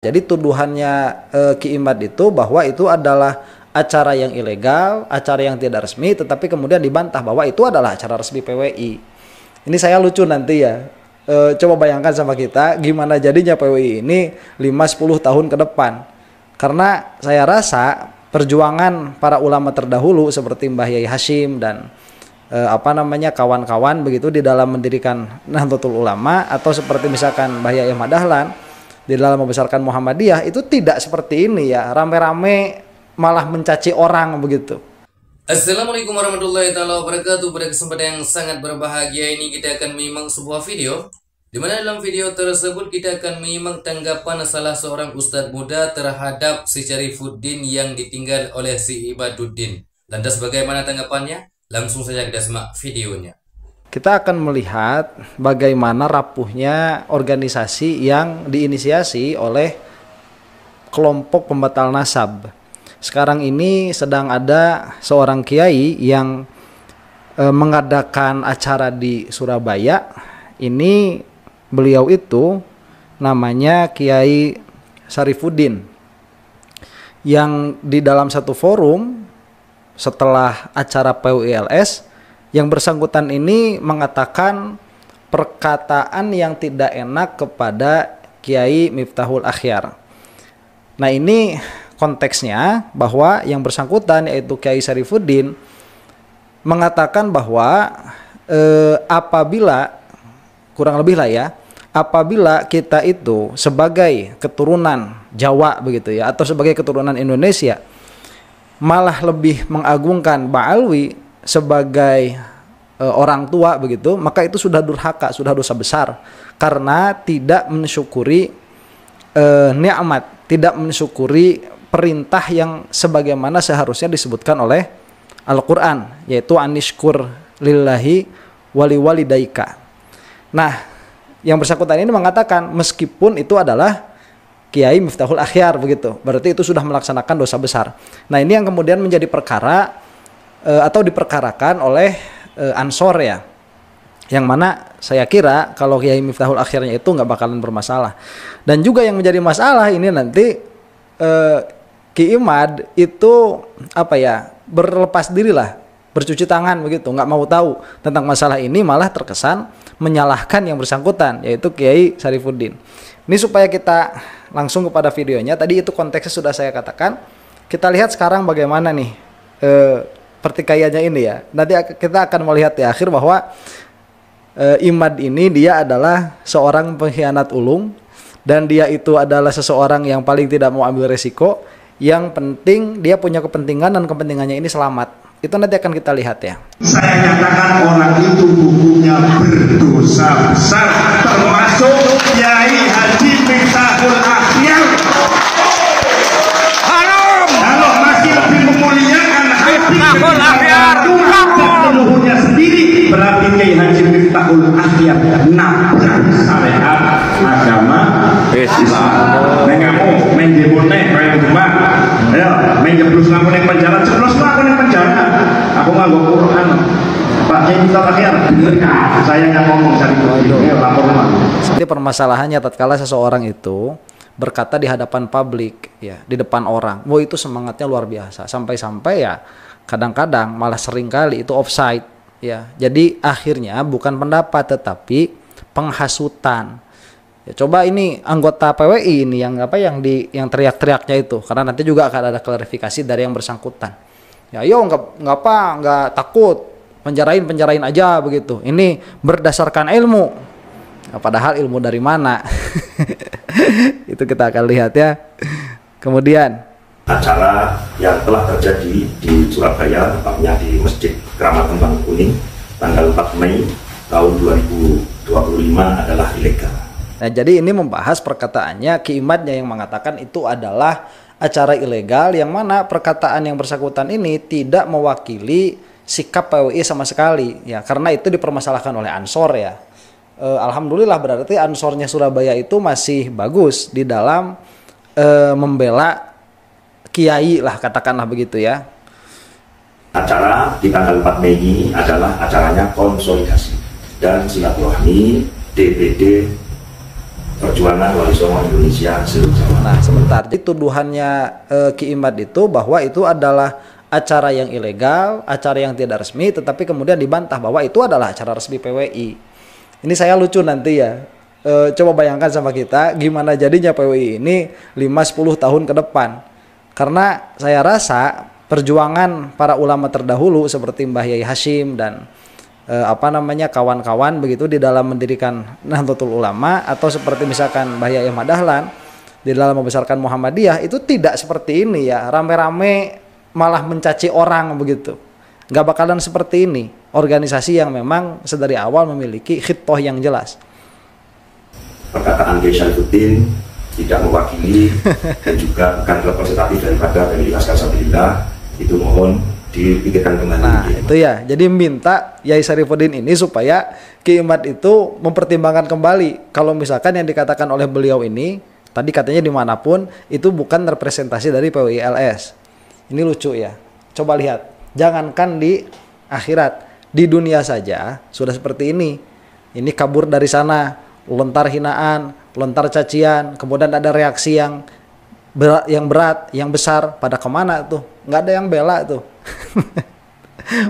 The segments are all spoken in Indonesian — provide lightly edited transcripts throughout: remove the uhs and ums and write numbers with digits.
Jadi tuduhannya Ki Imad itu bahwa itu adalah acara yang ilegal, acara yang tidak resmi, tetapi kemudian dibantah bahwa itu adalah acara resmi PWI. Ini saya lucu nanti ya. Coba bayangkan sama kita gimana jadinya PWI ini 5-10 tahun ke depan. Karena saya rasa perjuangan para ulama terdahulu seperti Mbah Yai Hashim dan kawan-kawan begitu di dalam mendirikan Nahdlatul Ulama, atau seperti misalkan Mbah Yai Ahmad Dahlan di dalam membesarkan Muhammadiyah, itu tidak seperti ini ya, rame-rame malah mencaci orang begitu. Assalamualaikum warahmatullahi wabarakatuh. Pada kesempatan yang sangat berbahagia ini kita akan menyimak sebuah video, di mana dalam video tersebut kita akan menyimak tanggapan salah seorang ustadz muda terhadap si Syarifuddin yang ditinggal oleh si Ibaduddin. Lantas bagaimana tanggapannya? Langsung saja kita simak videonya. Kita akan melihat bagaimana rapuhnya organisasi yang diinisiasi oleh kelompok pembatal nasab. Sekarang ini sedang ada seorang kiai yang mengadakan acara di Surabaya. Ini beliau itu namanya Kiai Syarifuddin, yang di dalam satu forum setelah acara PWILS, yang bersangkutan ini mengatakan perkataan yang tidak enak kepada Kiai Miftahul Akhyar. Nah, ini konteksnya bahwa yang bersangkutan yaitu Kiai Syarifuddin mengatakan bahwa apabila, kurang lebih lah ya, apabila kita itu sebagai keturunan Jawa begitu ya, atau sebagai keturunan Indonesia malah lebih mengagungkan Ba'alwi sebagai orang tua begitu, maka itu sudah durhaka, sudah dosa besar, karena tidak mensyukuri nikmat, tidak mensyukuri perintah yang sebagaimana seharusnya disebutkan oleh Al-Quran, yaitu anishkur lillahi wali walidaika. Nah, yang bersangkutan ini mengatakan meskipun itu adalah Kiai Miftahul Akhyar begitu, berarti itu sudah melaksanakan dosa besar. Nah, ini yang kemudian menjadi perkara atau diperkarakan oleh Ansor ya, yang mana saya kira kalau Kiai Miftahul Akhyarnya itu nggak bakalan bermasalah. Dan juga yang menjadi masalah ini nanti Ki Imad itu berlepas diri lah, bercuci tangan begitu, nggak mau tahu tentang masalah ini, malah terkesan menyalahkan yang bersangkutan yaitu Kiai Syarifuddin. Ini supaya kita langsung kepada videonya. Tadi itu konteksnya sudah saya katakan. Kita lihat sekarang bagaimana nih pertikaiannya ini ya. Nanti kita akan melihat di akhir bahwa Imad ini dia adalah seorang pengkhianat ulung, dan dia itu adalah seseorang yang paling tidak mau ambil resiko. Yang penting dia punya kepentingan, dan kepentingannya ini selamat. Itu nanti akan kita lihat ya. Saya nyatakan orang itu hukumnya berdosa besar, termasuk Kiai Haji Miftahul Akhyar. Kalau masih lebih memuliakan Miftahul Akhyar leluhurnya sendiri, berarti Kiai Haji Miftahul Akhyar nabrak syariat agama Islam. Nengamu main demone kayak rumah, ayo main jeblus ngaku neng penjara, jeblus ngaku neng penjara. Aku nggak gue Quran, Pak Kiai Miftahul Akhyar, saya yang ngomong cari lapor rumah. Jadi permasalahannya tatkala seseorang itu berkata di hadapan publik ya, di depan orang, wah itu semangatnya luar biasa, sampai-sampai ya kadang-kadang malah seringkali itu offside ya. Jadi akhirnya bukan pendapat tetapi penghasutan. Ya, coba ini anggota PWI ini yang yang teriak-teriaknya itu, karena nanti juga akan ada klarifikasi dari yang bersangkutan. Ya, yo nggak takut, penjarain aja begitu. Ini berdasarkan ilmu. Nah, padahal ilmu dari mana? Itu kita akan lihat ya. Kemudian acara yang telah terjadi di Surabaya, tepatnya di Masjid Keramat Kembang Kuning, tanggal 4 Mei tahun 2025 adalah ilegal. Nah, jadi ini membahas perkataannya Ki Imadnya yang mengatakan itu adalah acara ilegal, yang mana perkataan yang bersangkutan ini tidak mewakili sikap PWI sama sekali ya, karena itu dipermasalahkan oleh Ansor ya. Alhamdulillah berarti Ansornya Surabaya itu masih bagus di dalam membela kiai lah, katakanlah begitu ya. Acara di tanggal 4 Mei ini adalah acaranya konsolidasi dan silaturahmi DPD Perjuangan Wali Songo Indonesia seluruh Jawa. Nah, sebentar. Jadi tuduhannya Ki Imad itu bahwa itu adalah acara yang ilegal, acara yang tidak resmi, tetapi kemudian dibantah bahwa itu adalah acara resmi PWI. Ini saya lucu nanti ya. Coba bayangkan sama kita gimana jadinya PWI ini 5-10 tahun ke depan. Karena saya rasa perjuangan para ulama terdahulu seperti Mbah Yai Hashim dan kawan-kawan begitu di dalam mendirikan Nahdlatul Ulama, atau seperti misalkan Mbah Yai Ahmad Dahlan di dalam membesarkan Muhammadiyah, itu tidak seperti ini ya, rame-rame malah mencaci orang begitu. Nggak bakalan seperti ini. Organisasi yang memang sedari awal memiliki khitoh yang jelas. Perkataan Kiai Syarifuddin tidak mewakili dan juga bukan representatif daripada PMI Laskar Sabilillah, itu mohon dipikirkan kembali. Nah itu ya, jadi minta Yai Syarifuddin ini supaya Ki Imad itu mempertimbangkan kembali kalau misalkan yang dikatakan oleh beliau ini tadi katanya dimanapun itu bukan representasi dari PWI-LS. Ini lucu ya, coba lihat, jangankan di akhirat, di dunia saja sudah seperti ini. Ini kabur dari sana, lontar hinaan, lontar cacian, kemudian ada reaksi yang berat, yang besar. Pada kemana tuh? Nggak ada yang bela tuh.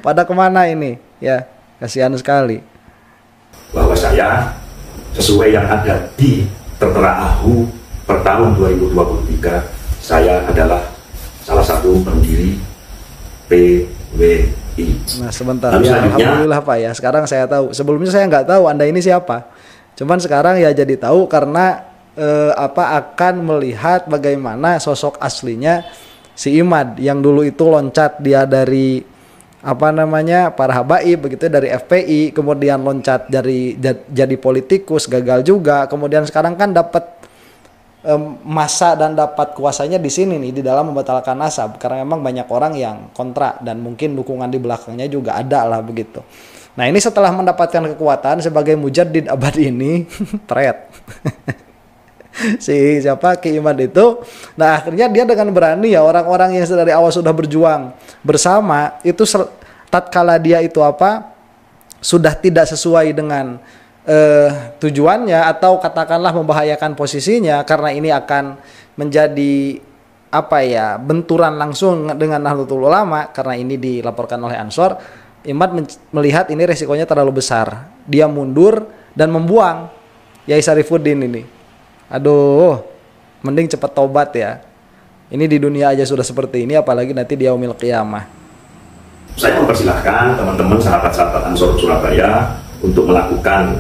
Pada kemana ini? Ya, kasihan sekali. Bahwa saya sesuai yang ada di Tertera AHU per tahun 2023, saya adalah salah satu pendiri PWI. Nah sebentar, lalu ya, alhamdulillah Pak ya. Sekarang saya tahu. Sebelumnya saya nggak tahu Anda ini siapa. Cuman sekarang ya jadi tahu karena akan melihat bagaimana sosok aslinya si Imad yang dulu itu loncat dia dari para habaib begitu, dari FPI, kemudian loncat jadi politikus, gagal juga, kemudian sekarang kan dapat masa dan dapat kuasanya di sini nih, di dalam membatalkan nasab, karena memang banyak orang yang kontra dan mungkin dukungan di belakangnya juga ada lah begitu. Nah ini setelah mendapatkan kekuatan sebagai mujaddid abad ini, pret si Ki Imad itu, nah akhirnya dia dengan berani ya, orang-orang yang dari awal sudah berjuang bersama itu tatkala dia itu sudah tidak sesuai dengan tujuannya atau katakanlah membahayakan posisinya, karena ini akan menjadi benturan langsung dengan Nahdlatul Ulama, karena ini dilaporkan oleh Ansor. Imad melihat ini resikonya terlalu besar, dia mundur dan membuang Yai Syarifuddin ini. Aduh, mending cepat tobat ya. Ini di dunia aja sudah seperti ini, apalagi nanti di yaumil qiyamah. Saya mempersilahkan teman-teman sahabat-sahabat Ansor Surabaya untuk melakukan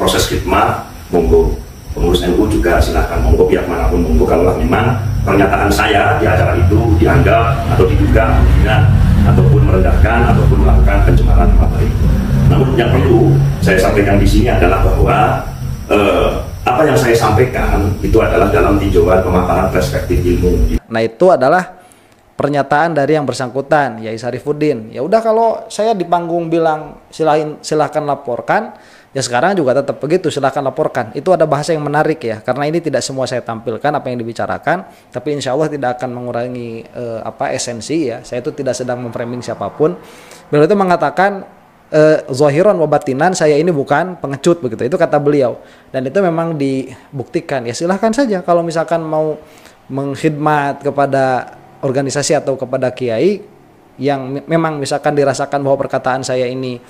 proses khidmat. Monggo pengurus NU juga silahkan, monggo pihak manapun monggo, kalau memang pernyataan saya di acara itu dianggap atau diduga menghina ataupun merendahkan ataupun melakukan pencemaran nama baik. Namun yang perlu saya sampaikan di sini adalah bahwa apa yang saya sampaikan itu adalah dalam tinjauan pemaparan perspektif ilmu. Nah itu adalah pernyataan dari yang bersangkutan, Yai Syarifuddin. Ya udah, kalau saya di panggung bilang silahkan laporkan, ya sekarang juga tetap begitu, silahkan laporkan. Itu ada bahasa yang menarik ya, karena ini tidak semua saya tampilkan apa yang dibicarakan, tapi insya Allah tidak akan mengurangi esensi ya. Saya itu tidak sedang memframing siapapun. Beliau itu mengatakan zahiran wa batinan, saya ini bukan pengecut begitu, itu kata beliau, dan itu memang dibuktikan. Ya silahkan saja kalau misalkan mau mengkhidmat kepada organisasi atau kepada kiai yang memang misalkan dirasakan bahwa perkataan saya ini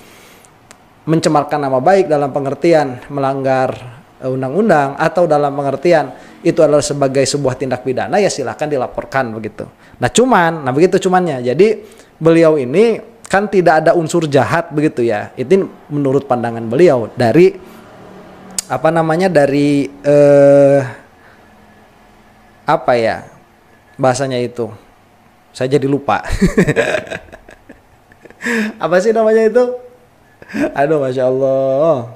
mencemarkan nama baik dalam pengertian melanggar undang-undang atau dalam pengertian itu adalah sebagai sebuah tindak pidana, ya silahkan dilaporkan begitu. Nah begitu cumannya. Jadi beliau ini kan tidak ada unsur jahat begitu ya. Itu menurut pandangan beliau dari bahasanya itu. Saya jadi lupa. Apa sih namanya itu? Aduh, Masya Allah.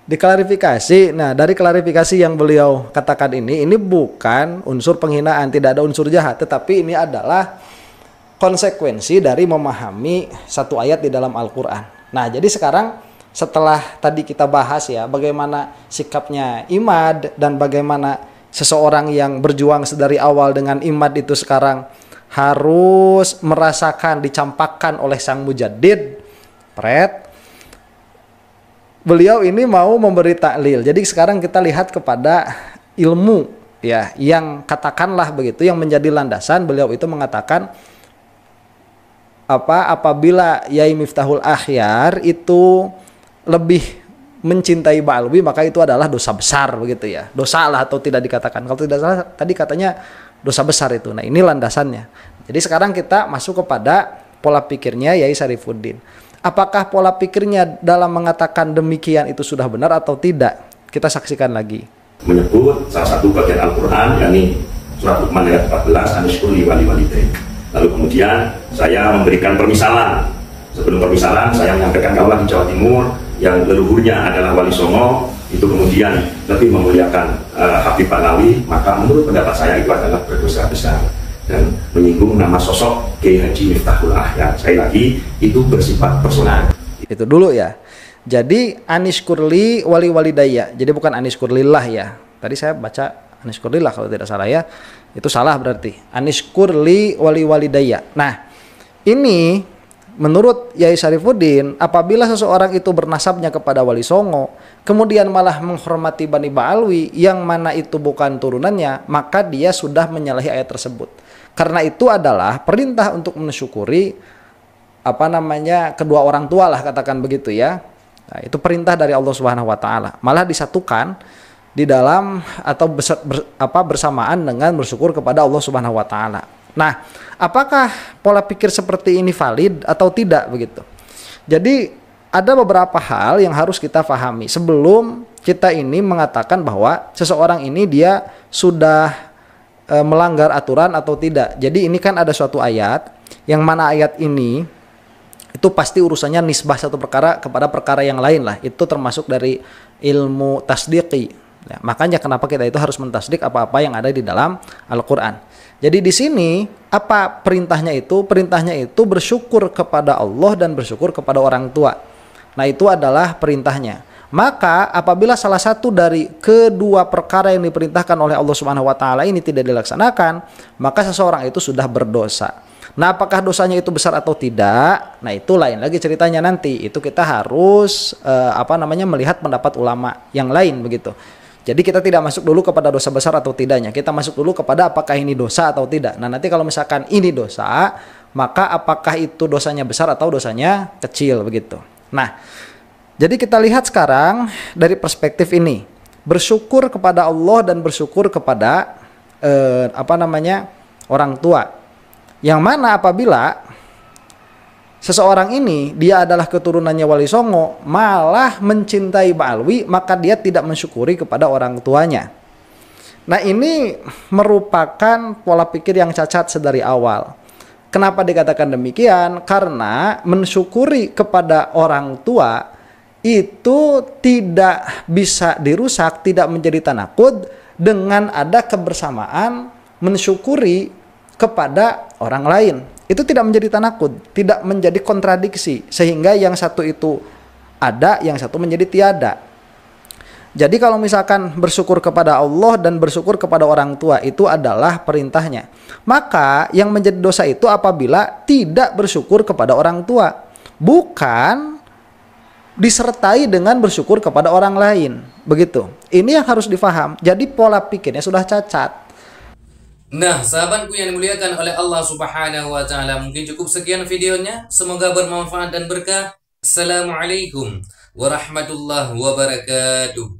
Diklarifikasi. Nah, dari klarifikasi yang beliau katakan ini bukan unsur penghinaan, tidak ada unsur jahat, tetapi ini adalah konsekuensi dari memahami satu ayat di dalam Al-Quran. Nah, jadi sekarang setelah tadi kita bahas ya, bagaimana sikapnya Imad dan bagaimana seseorang yang berjuang sedari awal dengan Imad itu sekarang harus merasakan dicampakkan oleh sang mujaddid, beliau ini mau memberi taklil. Jadi sekarang kita lihat kepada ilmu ya, yang katakanlah begitu, yang menjadi landasan beliau itu mengatakan apabila Yai Miftahul Akhyar itu lebih mencintai Ba'alwi, maka itu adalah dosa besar begitu ya. Dosa lah atau tidak dikatakan. Kalau tidak salah tadi katanya dosa besar itu. Nah, ini landasannya. Jadi sekarang kita masuk kepada pola pikirnya Yai Syarifuddin. Apakah pola pikirnya dalam mengatakan demikian itu sudah benar atau tidak? Kita saksikan lagi. Menyebut salah satu bagian Al-Quran, yakni surat Luqman ayat 14, anishkuri wali walidain. Lalu kemudian saya memberikan permisalan. Sebelum permisalan saya menyampaikan kaulah di Jawa Timur yang leluhurnya adalah Wali Songo itu kemudian lebih memuliakan Habib Banawi, maka menurut pendapat saya itu adalah berdosa besar dan menyinggung nama sosok Kiai Haji Miftahul Akhyar. Sekali lagi itu bersifat personal. Itu dulu ya. Jadi anishkurli wali walidayya. Jadi bukan anishkurlillah ya. Tadi saya baca anishkurlillah kalau tidak salah ya. Itu salah berarti. Anishkurli wali walidayya. Nah, ini menurut Yai Syarifuddin, apabila seseorang itu bernasabnya kepada Wali Songo, kemudian malah menghormati Bani Ba'alwi yang mana itu bukan turunannya, maka dia sudah menyalahi ayat tersebut. Karena itu adalah perintah untuk mensyukuri kedua orang tua lah, katakan begitu ya. Nah, itu perintah dari Allah Subhanahu wa taala. Malah disatukan di dalam atau bersamaan dengan bersyukur kepada Allah Subhanahu wa taala. Nah, apakah pola pikir seperti ini valid atau tidak begitu? Jadi ada beberapa hal yang harus kita pahami sebelum kita ini mengatakan bahwa seseorang ini dia sudah melanggar aturan atau tidak. Jadi ini kan ada suatu ayat yang mana ayat ini itu pasti urusannya nisbah satu perkara kepada perkara yang lain lah. Itu termasuk dari ilmu tasdiqi. Ya, makanya kenapa kita itu harus mentasdik apa-apa yang ada di dalam Al-Quran. Jadi di sini apa perintahnya itu? Perintahnya itu bersyukur kepada Allah dan bersyukur kepada orang tua. Nah, itu adalah perintahnya. Maka apabila salah satu dari kedua perkara yang diperintahkan oleh Allah Subhanahu wa taala ini tidak dilaksanakan, maka seseorang itu sudah berdosa. Nah, apakah dosanya itu besar atau tidak? Nah, itu lain lagi ceritanya nanti. Itu kita harus melihat pendapat ulama yang lain begitu. Jadi kita tidak masuk dulu kepada dosa besar atau tidaknya. Kita masuk dulu kepada apakah ini dosa atau tidak. Nah, nanti kalau misalkan ini dosa, maka apakah itu dosanya besar atau dosanya kecil begitu. Nah, jadi kita lihat sekarang dari perspektif ini. Bersyukur kepada Allah dan bersyukur kepada orang tua. Yang mana apabila seseorang ini dia adalah keturunannya Wali Songo malah mencintai Ba'alwi, maka dia tidak mensyukuri kepada orang tuanya. Nah, ini merupakan pola pikir yang cacat sedari awal. Kenapa dikatakan demikian? Karena mensyukuri kepada orang tua itu tidak bisa dirusak, tidak menjadi tanakud dengan ada kebersamaan mensyukuri kepada orang lain. Itu tidak menjadi tanakud, tidak menjadi kontradiksi, sehingga yang satu itu ada, yang satu menjadi tiada. Jadi kalau misalkan bersyukur kepada Allah dan bersyukur kepada orang tua itu adalah perintahnya, maka yang menjadi dosa itu apabila tidak bersyukur kepada orang tua, bukan disertai dengan bersyukur kepada orang lain. Begitu. Ini yang harus difaham. Jadi pola pikirnya sudah cacat. Nah, sahabatku yang dimuliakan oleh Allah Subhanahu wa taala, mungkin cukup sekian videonya. Semoga bermanfaat dan berkah. Assalamualaikum warahmatullahi wabarakatuh.